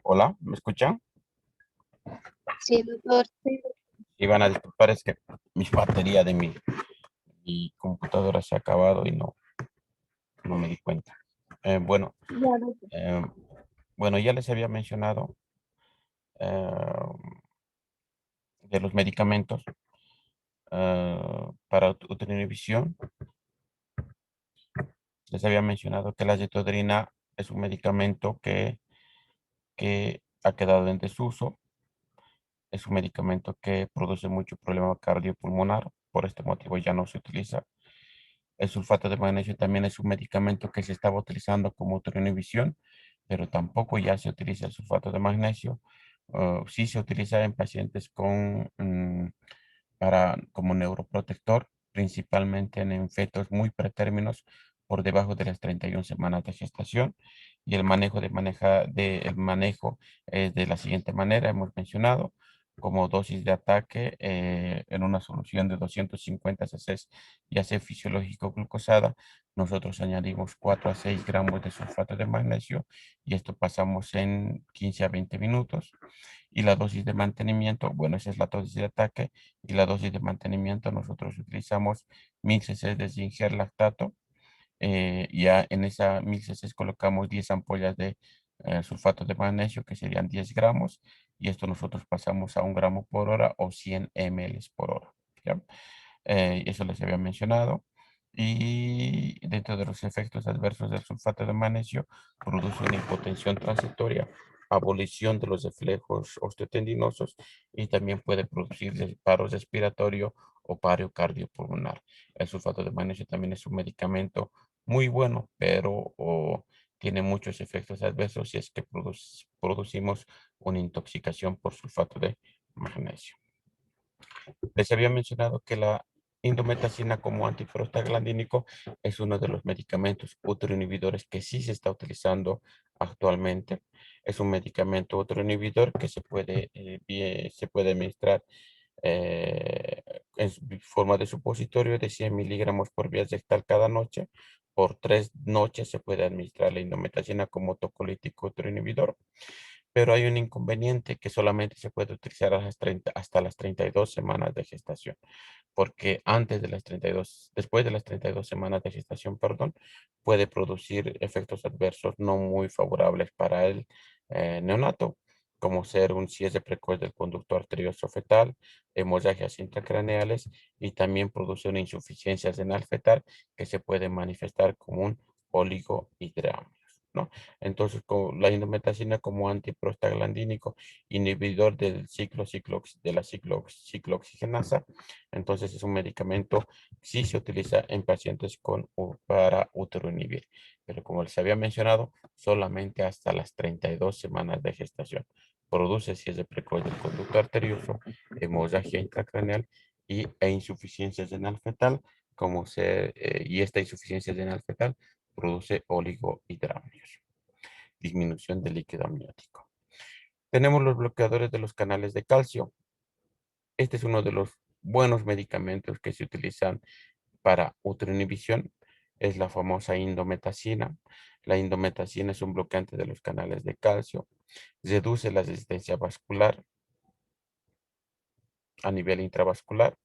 Hola, ¿me escuchan? Sí, doctor. Sí. Y van a disculpar, es que mi batería de mi computadora se ha acabado y no me di cuenta. Bueno, Ya, doctor. eh, bueno, ya les había mencionado eh, de los medicamentos para visión. Les había mencionado que la cetodrina es un medicamento que ha quedado en desuso. Es un medicamento que produce mucho problema cardiopulmonar. Por este motivo ya no se utiliza. El sulfato de magnesio también es un medicamento que se estaba utilizando como autoinhibición, pero tampoco ya se utiliza el sulfato de magnesio. Sí se utiliza en pacientes como neuroprotector, principalmente en fetos muy pretérminos por debajo de las 31 semanas de gestación. Y el manejo es de la siguiente manera, hemos mencionado, como dosis de ataque en una solución de 250 cc, ya sea fisiológico glucosada, nosotros añadimos 4 a 6 gramos de sulfato de magnesio y esto pasamos en 15 a 20 minutos. Y la dosis de mantenimiento, bueno, esa es la dosis de ataque. Y la dosis de mantenimiento, nosotros utilizamos 1000 cc de Zinger lactato. Ya en esa 1000 cc colocamos 10 ampollas de sulfato de magnesio, que serían 10 gramos. Y esto nosotros pasamos a 1 gramo por hora o 100 ml por hora. ¿Ya? Eso les había mencionado. Y dentro de los efectos adversos del sulfato de magnesio, produce una hipotensión transitoria, abolición de los reflejos osteotendinosos y también puede producir paro respiratorio o paro cardiopulmonar. El sulfato de magnesio también es un medicamento muy bueno, pero tiene muchos efectos adversos si es que producimos una intoxicación por sulfato de magnesio. Les había mencionado que la indometacina como antiprostaglandínico es uno de los medicamentos autoinhibidores que sí se está utilizando actualmente. Es un medicamento autoinhibidor que se puede administrar eh, forma de supositorio de 100 miligramos por vía rectal cada noche. Por 3 noches se puede administrar la indometacina como tocolítico autoinhibidor, pero hay un inconveniente que solamente se puede utilizar hasta las 32 semanas de gestación, porque después de las 32 semanas de gestación, perdón, puede producir efectos adversos no muy favorables para el neonato, como ser un cierre precoz del conducto arterioso fetal, hemorragias intracraneales y también produce una insuficiencia renal fetal que se puede manifestar como un oligohidramnios, ¿no? Entonces, con la indometacina como antiprostaglandínico, inhibidor de la ciclooxigenasa, entonces es un medicamento, sí se utiliza en pacientes para uteroinhibir, pero como les había mencionado, solamente hasta las 32 semanas de gestación. Produce cierre precoz del conducto arterioso, hemorragia intracraneal e insuficiencia renal fetal, y esta insuficiencia renal fetal produce oligohidramnios, disminución del líquido amniótico. Tenemos los bloqueadores de los canales de calcio. Este es uno de los buenos medicamentos que se utilizan para autoinhibición. Es la famosa indometacina. La indometacina es un bloqueante de los canales de calcio. Reduce la resistencia vascular a nivel intravascular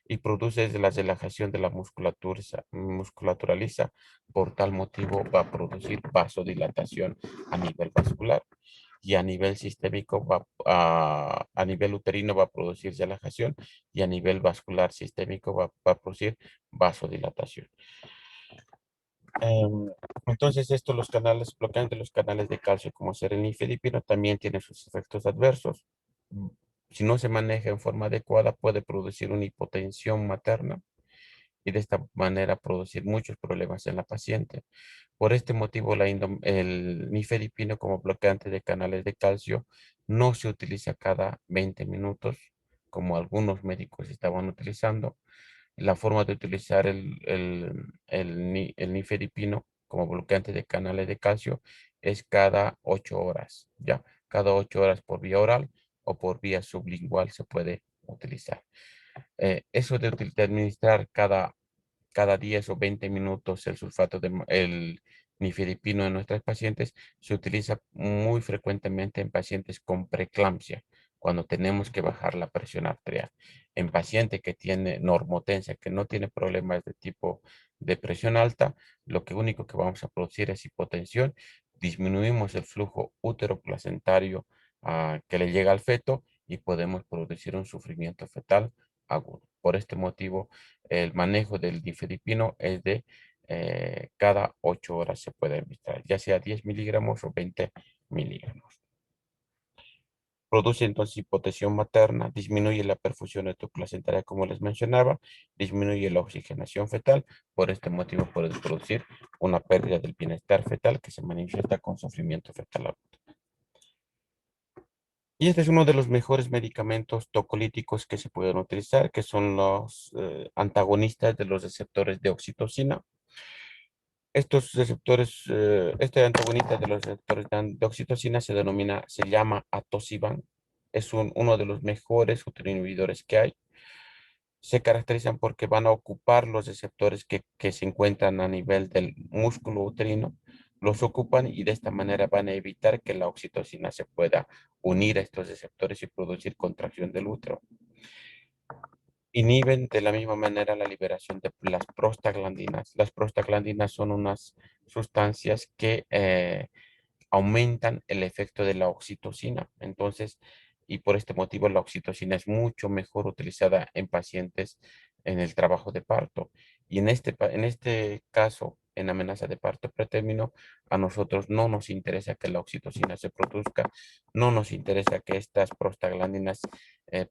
y produce la relajación de la musculatura lisa. Por tal motivo va a producir vasodilatación a nivel vascular y a nivel sistémico a nivel uterino va a producir relajación y a nivel vascular sistémico va a producir vasodilatación. Em, entonces, los canales, bloqueantes los canales de calcio como ser el nifedipino también tiene sus efectos adversos. Mm, Si no se maneja en forma adecuada, puede producir una hipotensión materna y de esta manera producir muchos problemas en la paciente. Por este motivo, el nifedipino como bloqueante de canales de calcio no se utiliza cada 20 minutos, como algunos médicos estaban utilizando. La forma de utilizar el nifedipino como bloqueante de canales de calcio es cada 8 horas, ¿ya? Cada 8 horas por vía oral o por vía sublingual se puede utilizar. Eso de administrar cada 10 o 20 minutos el nifedipino en nuestras pacientes se utiliza muy frecuentemente en pacientes con preeclampsia, cuando tenemos que bajar la presión arterial. En paciente que tiene normotensia, que no tiene problemas de tipo de presión alta, lo que único que vamos a producir es hipotensión, disminuimos el flujo útero-placentario que le llega al feto y podemos producir un sufrimiento fetal agudo. Por este motivo, el manejo del difedipino es de cada 8 horas se puede administrar, ya sea 10 miligramos o 20 miligramos. Produce entonces hipotensión materna, disminuye la perfusión placentaria como les mencionaba, disminuye la oxigenación fetal. Por este motivo puede producir una pérdida del bienestar fetal que se manifiesta con sufrimiento fetal agudo. Y este es uno de los mejores medicamentos tocolíticos que se pueden utilizar, que son los antagonistas de los receptores de oxitocina. Estos receptores, este antagonista de los receptores de oxitocina se llama atosiban. Es uno de los mejores uteroinhibidores que hay. Se caracterizan porque van a ocupar los receptores que se encuentran a nivel del músculo uterino, los ocupan y de esta manera van a evitar que la oxitocina se pueda unir a estos receptores y producir contracción del útero. Inhiben de la misma manera la liberación de las prostaglandinas. Las prostaglandinas son unas sustancias que aumentan el efecto de la oxitocina. Entonces, y por este motivo la oxitocina es mucho mejor utilizada en pacientes en el trabajo de parto. Y en este caso, en amenaza de parto pretérmino, a nosotros no nos interesa que la oxitocina se produzca, no nos interesa que estas prostaglandinas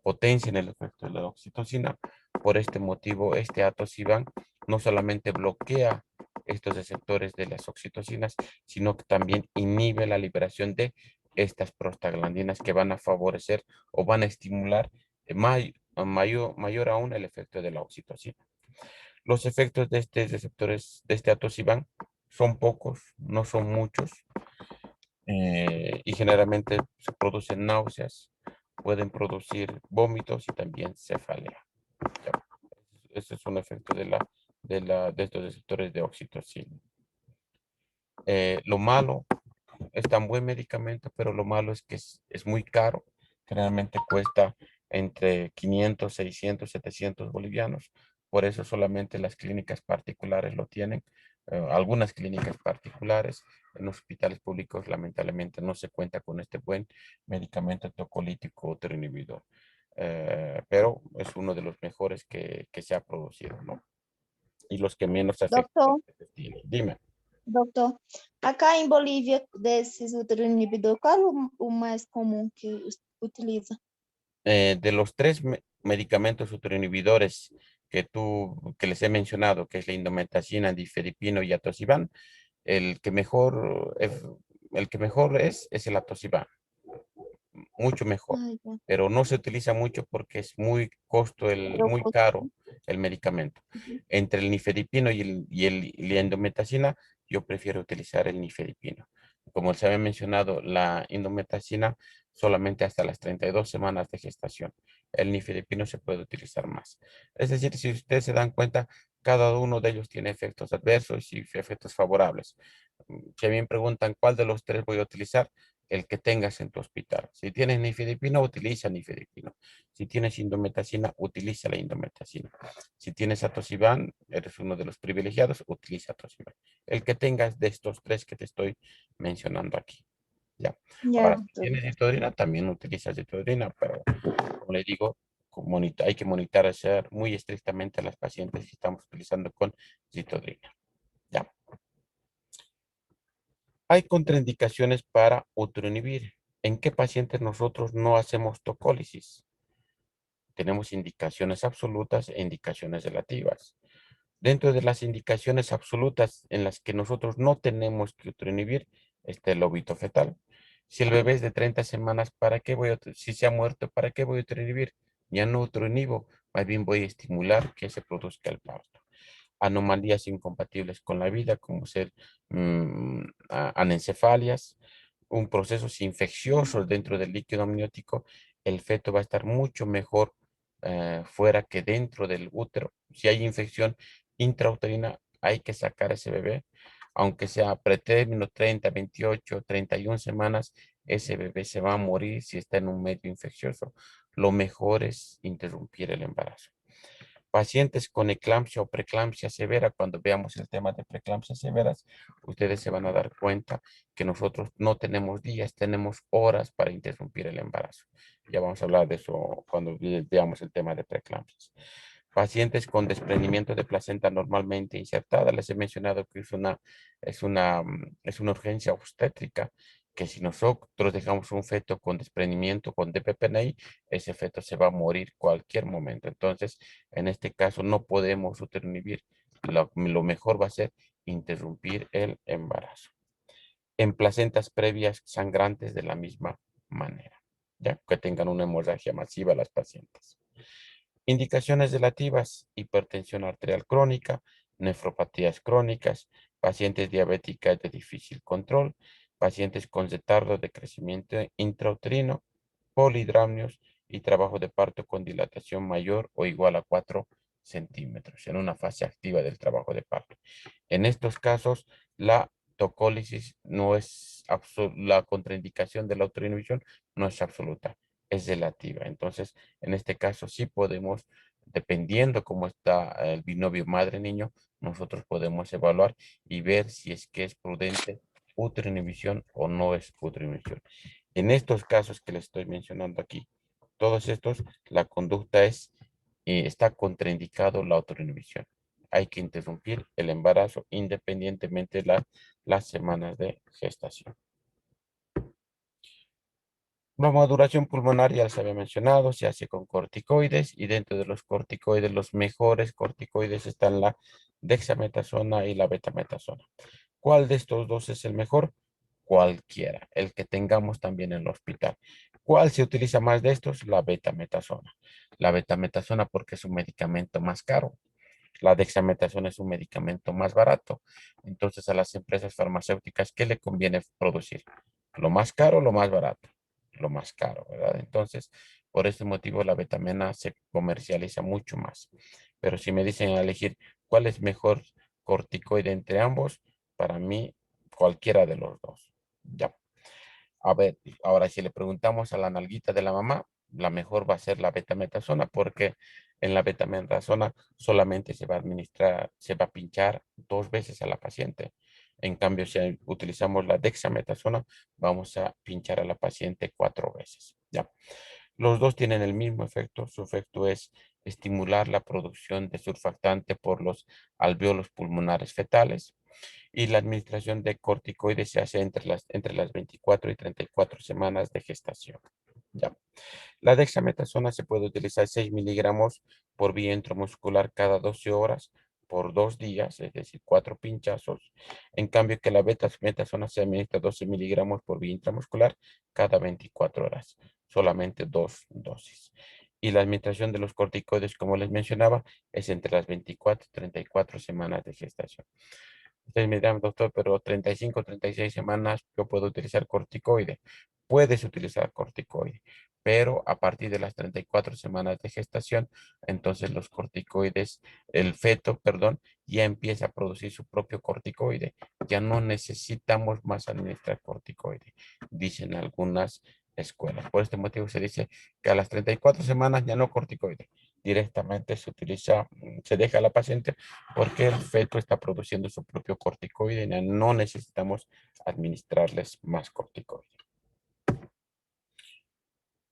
potencien el efecto de la oxitocina. Por este motivo, este atosiban no solamente bloquea estos receptores de las oxitocinas, sino que también inhibe la liberación de estas prostaglandinas que van a favorecer o van a estimular mayor aún el efecto de la oxitocina. Los efectos de estos receptores, de este atosiban, son pocos, no son muchos, y generalmente se producen náuseas, pueden producir vómitos y también cefalea. Ya. Ese es un efecto de estos receptores de oxitocina. Lo malo, es tan buen medicamento, pero lo malo es que es muy caro. Generalmente cuesta entre 500, 600, 700 bolivianos. Por eso solamente las clínicas particulares lo tienen. Algunas clínicas particulares, en hospitales públicos, lamentablemente no se cuenta con este buen medicamento tocolítico uteroinhibidor. Pero es uno de los mejores que se ha producido, ¿no? Y los que menos afectan. Doctor, Dime. doutor, acá em Bolívia, desses ultrainibidor, qual é o mais comum que utiliza? De los tres medicamentos uteroinhibidores que les he mencionado, que es la indometacina, difedipino y atosiban, el que mejor, el que mejor es el atosiban, mucho mejor, Ai, tá. pero no se utiliza mucho porque es muy Troco. caro el medicamento. Uhum. Entre el nifedipino y la indometacina, yo prefiero utilizar el nifedipino. Como se había mencionado, la indometacina solamente hasta las 32 semanas de gestación. El nifedipino se puede utilizar más. Es decir, si ustedes se dan cuenta, cada uno de ellos tiene efectos adversos y efectos favorables. Si a mí me preguntan cuál de los tres voy a utilizar, el que tengas en tu hospital. Si tienes nifedipino, utiliza nifedipino. Si tienes indometacina, utiliza la indometacina. Si tienes atosiban, eres uno de los privilegiados, utiliza atosiban. El que tengas de estos tres que te estoy mencionando aquí. Ya. Ya, Ahora, si doutor. tienes citodrina, también utilizas citodrina, pero como le digo, hay que monitorear muy estrictamente a las pacientes que estamos utilizando con citodrina. Ya. Hay contraindicaciones para uteroinhibir. ¿En qué pacientes nosotros no hacemos tocólisis? Tenemos indicaciones absolutas e indicaciones relativas. Dentro de las indicaciones absolutas en las que nosotros no tenemos que uteroinhibir está el óbito fetal. Si el bebé es de 30 semanas, si se ha muerto, ¿para qué voy a uteroinhibir? Ya no uteroinhibo, más bien voy a estimular que se produzca el parto. Anomalías incompatibles con la vida, como ser anencefalias, un procesos infecciosos dentro del líquido amniótico, el feto va a estar mucho mejor fuera que dentro del útero. Si hay infección intrauterina, hay que sacar a ese bebé. aunque sea pretérmino 30, 28, 31 semanas, ese bebé se va a morir si está en un medio infeccioso. Lo mejor es interrumpir el embarazo. Pacientes con eclampsia o preeclampsia severa, cuando veamos el tema de preeclampsia severas, ustedes se van a dar cuenta que nosotros no tenemos días, tenemos horas para interrumpir el embarazo. Ya vamos a hablar de eso cuando veamos el tema de preeclampsias. Pacientes con desprendimiento de placenta normalmente insertada, les he mencionado que es una urgencia obstétrica, que si nosotros dejamos un feto con desprendimiento, con DPPNI, ese feto se va a morir cualquier momento. Entonces, en este caso, no podemos interrumpir. Lo mejor va a ser interrumpir el embarazo. En placentas previas sangrantes de la misma manera, ya que tengan una hemorragia masiva las pacientes. Indicaciones relativas: hipertensión arterial crónica, nefropatías crónicas, pacientes diabéticas de difícil control, pacientes con retardo de crecimiento intrauterino, polidramnios y trabajo de parto con dilatación mayor o igual a 4 centímetros en una fase activa del trabajo de parto. En estos casos, la tocólisis no es la contraindicación de la autoinhibición no es absoluta, es relativa. Entonces, en este caso sí podemos, dependiendo cómo está el binomio madre-niño, nosotros podemos evaluar y ver si es que es prudente inhibición o no es inhibición. En estos casos que les estoy mencionando aquí, todos estos, la conducta está contraindicado la autoinhibición. Hay que interrumpir el embarazo independientemente de las semanas de gestación. La maduración pulmonar ya les había mencionado, se hace con corticoides y dentro de los corticoides, los mejores corticoides están la dexametasona y la betametasona. ¿Cuál de estos dos es el mejor? Cualquiera, el que tengamos también en el hospital. ¿Cuál se utiliza más de estos? La betametasona. La betametasona porque es un medicamento más caro. La dexametasona es un medicamento más barato. Entonces, a las empresas farmacéuticas, ¿qué le conviene producir? ¿Lo más caro o lo más barato? Lo más caro, ¿verdad? Entonces, por este motivo, la betamena se comercializa mucho más. Pero si me dicen a elegir cuál es mejor corticoide entre ambos, para mí, cualquiera de los dos. Ya. A ver, ahora si le preguntamos a la nalguita de la mamá, la mejor va a ser la betametasona, porque en la betametasona solamente se va a administrar, se va a pinchar 2 veces a la paciente. En cambio, si utilizamos la dexametasona, vamos a pinchar a la paciente 4 veces. ¿Ya? Los dos tienen el mismo efecto. Su efecto es estimular la producción de surfactante por los alvéolos pulmonares fetales y la administración de corticoides se hace entre las 24 y 34 semanas de gestación. ¿Ya? La dexametasona se puede utilizar 6 miligramos por vía intramuscular cada 12 horas por 2 días, es decir, 4 pinchazos. En cambio que la betametasona se administra 12 miligramos por vía intramuscular cada 24 horas, solamente 2 dosis. Y la administración de los corticoides, como les mencionaba, es entre las 24 y 34 semanas de gestación. Ustedes me dirán, doctor, pero 35, 36 semanas yo puedo utilizar corticoide. Puedes utilizar corticoide, pero a partir de las 34 semanas de gestación, entonces los corticoides, el feto, perdón, ya empieza a producir su propio corticoide. Ya no necesitamos más administrar corticoide, dicen algunas escuelas. Por este motivo se dice que a las 34 semanas ya no corticoide. Directamente se utiliza, se deja a la paciente porque el feto está produciendo su propio corticoide y no necesitamos administrarles más corticoide.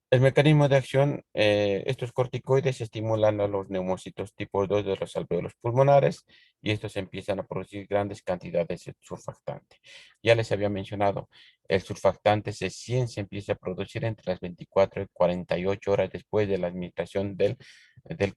El mecanismo de acción, estos corticoides estimulan a los neumocitos tipo 2 de los alvéolos pulmonares y estos empiezan a producir grandes cantidades de surfactante. Ya les había mencionado, el surfactante se empieza a producir entre las 24 y 48 horas después de la administración del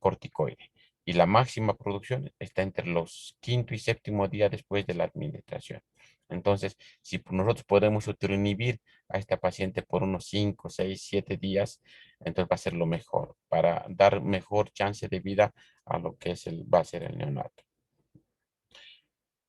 corticoide. Y la máxima producción está entre los quinto y séptimo día después de la administración. Entonces, si nosotros podemos inhibir a esta paciente por unos 5, 6, 7 días, entonces va a ser lo mejor para dar mejor chance de vida a lo que va a ser el neonato.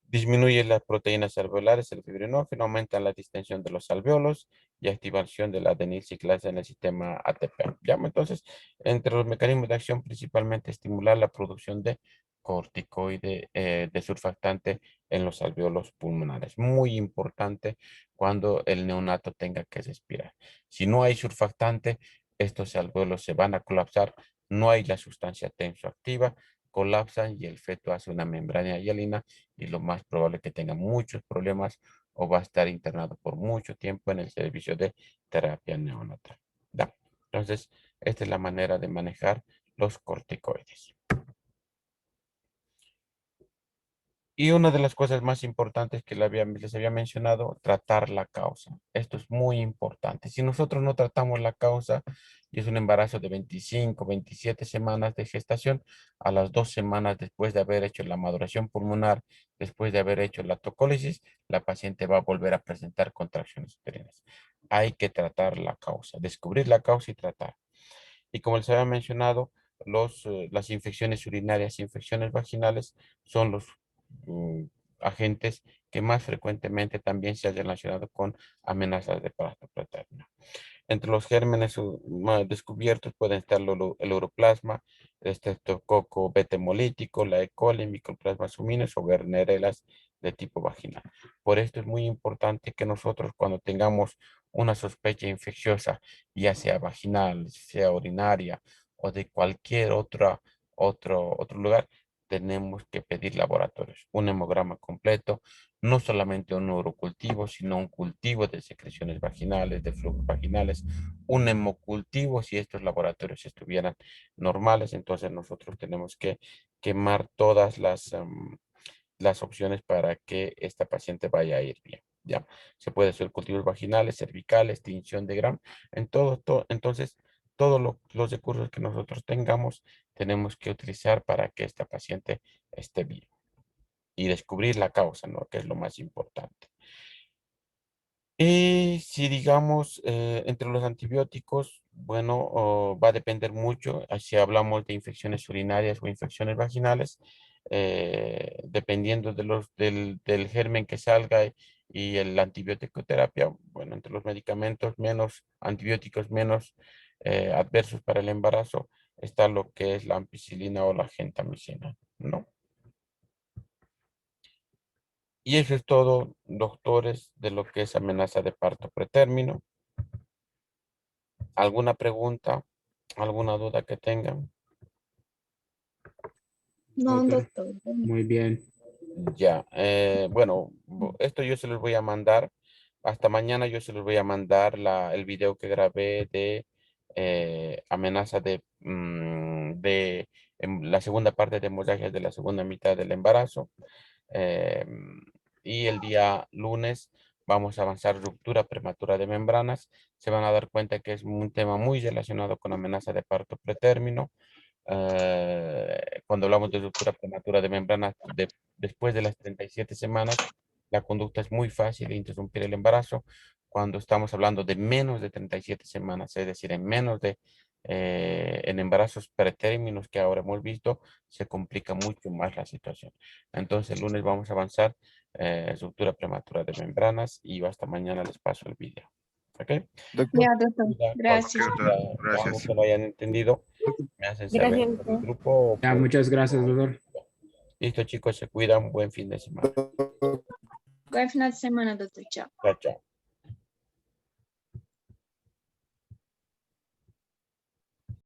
Disminuye las proteínas alveolares, el fibrinógeno, aumenta la distensión de los alveolos y activación de la adenilciclasa en el sistema ATP. ¿Ya? Entonces, entre los mecanismos de acción, principalmente estimular la producción de corticoide de surfactante en los alvéolos pulmonares. Muy importante cuando el neonato tenga que respirar. Si no hay surfactante, estos alvéolos se van a colapsar. No hay la sustancia tensoactiva, colapsan y el feto hace una membrana hialina y lo más probable es que tenga muchos problemas o va a estar internado por mucho tiempo en el servicio de terapia neonatal. ¿Ya? Entonces, esta es la manera de manejar los corticoides. Y una de las cosas más importantes que les había mencionado, tratar la causa. Esto es muy importante. Si nosotros no tratamos la causa, y es un embarazo de 25, 27 semanas de gestación, a las 2 semanas después de haber hecho la maduración pulmonar, después de haber hecho la tocólisis, la paciente va a volver a presentar contracciones uterinas. Hay que tratar la causa, descubrir la causa y tratar. Y como les había mencionado, las infecciones urinarias y infecciones vaginales son los mm, agentes que más frecuentemente también se han relacionado con amenazas de parto paterno. Entre los gérmenes descubiertos pueden estar el uroplasma, el estreptococo beta hemolítico, la E. coli, micoplasma huminis o Gardnerelas de tipo vaginal. Por esto es muy importante que nosotros cuando tengamos una sospecha infecciosa, ya sea vaginal, sea urinaria o de cualquier otro lugar, tenemos que pedir laboratorios, un hemograma completo, no solamente un urocultivo, sino un cultivo de secreciones vaginales, de flujos vaginales, un hemocultivo, si estos laboratorios estuvieran normales, entonces nosotros tenemos que quemar todas las opciones para que esta paciente vaya a ir bien. ¿Ya? Se puede hacer cultivos vaginales, cervicales, tinción de Gram, entonces todos los recursos que nosotros tengamos tenemos que utilizar para que esta paciente esté bien y descubrir la causa, ¿no? Que es lo más importante. Y si digamos, entre los antibióticos, bueno, va a depender mucho, si hablamos de infecciones urinarias o infecciones vaginales, dependiendo del germen que salga y el antibiótico terapia, bueno, entre los medicamentos menos antibióticos, menos adversos para el embarazo, está lo que es la ampicilina o la gentamicina, ¿no? Y eso es todo, doctores, de lo que es amenaza de parto pretérmino. ¿Alguna pregunta? ¿Alguna duda que tengan? No, Doctor, doctor. muy bien. Ya, bueno, esto yo se los voy a mandar. Hasta mañana yo se los voy a mandar el video que grabé de amenaza de la segunda parte de hemorragias de la segunda mitad del embarazo. Eh, y el día lunes vamos a avanzar ruptura prematura de membranas. Se van a dar cuenta que es un tema muy relacionado con amenaza de parto pretérmino. Cuando hablamos de ruptura prematura de membranas, después de las 37 semanas, la conducta es muy fácil de interrumpir el embarazo. Cuando estamos hablando de menos de 37 semanas, es decir, en embarazos pretérminos que ahora hemos visto, se complica mucho más la situación. Entonces, el lunes vamos a avanzar ruptura prematura de membranas y hasta mañana les paso el video. ¿Ok? Ya, Doctor, doctor. ok, Gracias. doctor, O algo gracias. que no hayan entendido, me hacen saber Gracias, por el doctor. grupo o Ya, por... muchas gracias, doctor. Listo, chicos, se cuidan. Buen fin de semana. Buen final de semana, doctor. Chao. Chao, chao.